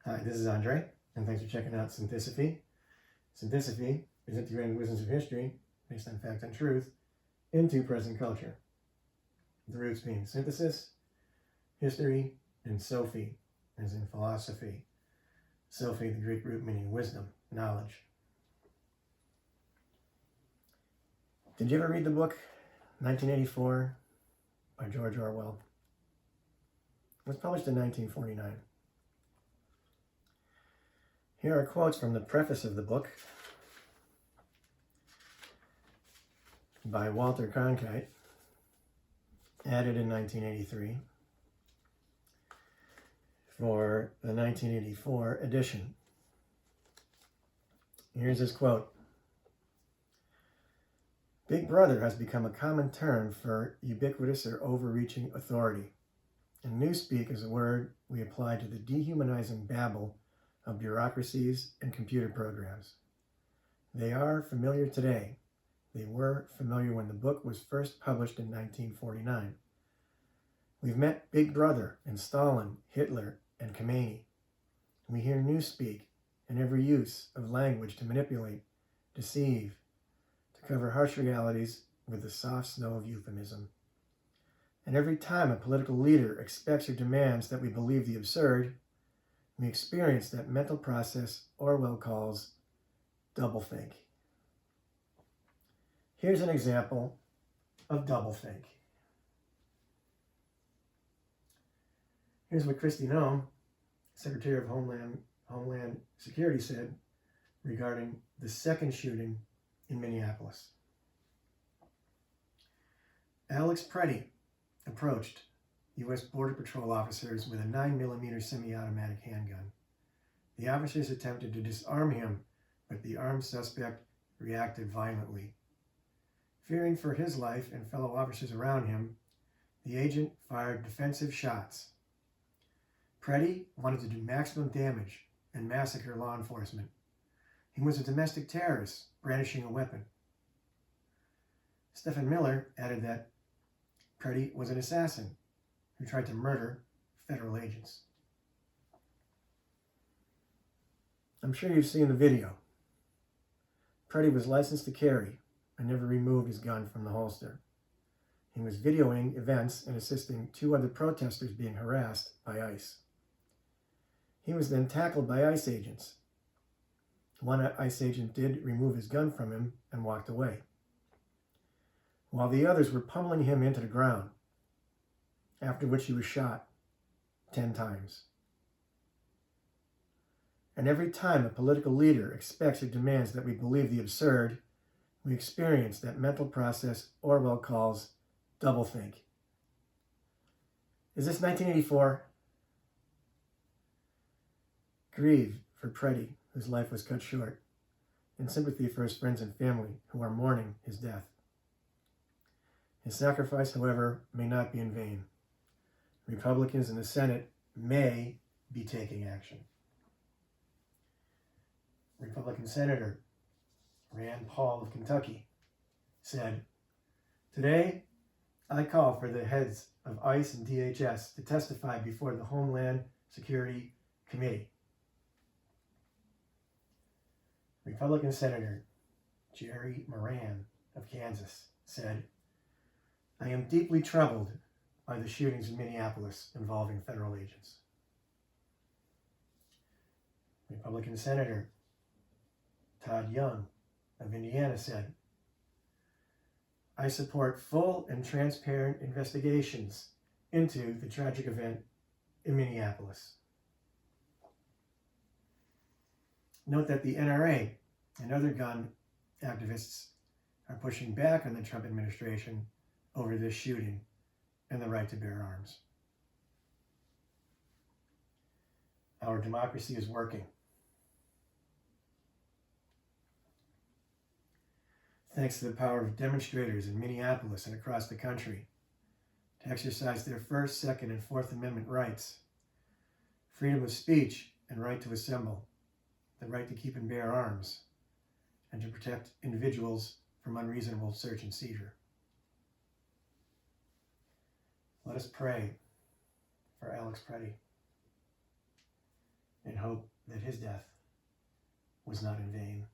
Hi, this is Andre, and thanks for checking out Synthicophy. Synthicophy is integrating wisdoms of history, based on fact and truth, into present culture. The roots being synthesis, history, and Sophie, as in philosophy. Sophie, the Greek root meaning wisdom, knowledge. Did you ever read the book 1984 by George Orwell? It was published in 1949. Here are quotes from the preface of the book by Walter Cronkite, added in 1983 for the 1984 edition. Here's his quote. Big Brother has become a common term for ubiquitous or overreaching authority, and newspeak is a word we apply to the dehumanizing babble of bureaucracies and computer programs. They are familiar today. They were familiar when the book was first published in 1949. We've met Big Brother and Stalin, Hitler, and Khomeini. We hear newspeak and every use of language to manipulate, deceive, to cover harsh realities with the soft snow of euphemism. And every time a political leader expects or demands that we believe the absurd, we experience that mental process Orwell calls doublethink. Here's an example of doublethink. Here's what Kristi Noem, Secretary of Homeland Security, said regarding the second shooting in Minneapolis. Alex Preddy approached U.S. Border Patrol officers with a 9mm semi-automatic handgun. The officers attempted to disarm him, but the armed suspect reacted violently. Fearing for his life and fellow officers around him, the agent fired defensive shots. Preddy wanted to do maximum damage and massacre law enforcement. He was a domestic terrorist brandishing a weapon. Stephen Miller added that Preddy was an assassin who tried to murder federal agents. I'm sure you've seen the video. Preddy was licensed to carry and never removed his gun from the holster. He was videoing events and assisting two other protesters being harassed by ICE. He was then tackled by ICE agents. One ICE agent did remove his gun from him and walked away, while the others were pummeling him into the ground, after which he was shot 10 times. And every time a political leader expects or demands that we believe the absurd, we experience that mental process Orwell calls doublethink. Is this 1984? Grieve for Preddy, whose life was cut short, and sympathy for his friends and family who are mourning his death. His sacrifice, however, may not be in vain. Republicans in the Senate may be taking action. Republican Senator Rand Paul of Kentucky said, "Today, I call for the heads of ICE and DHS to testify before the Homeland Security Committee." Republican Senator Jerry Moran of Kansas said, "I am deeply troubled by the shootings in Minneapolis involving federal agents." Republican Senator Todd Young of Indiana said, "I support full and transparent investigations into the tragic event in Minneapolis." Note that the NRA and other gun activists are pushing back on the Trump administration over this shooting and the right to bear arms. Our democracy is working. Thanks to the power of demonstrators in Minneapolis and across the country to exercise their First, Second, and Fourth Amendment rights, freedom of speech and right to assemble, the right to keep and bear arms, and to protect individuals from unreasonable search and seizure. Let us pray for Alex Preddy. In hope that his death was not in vain.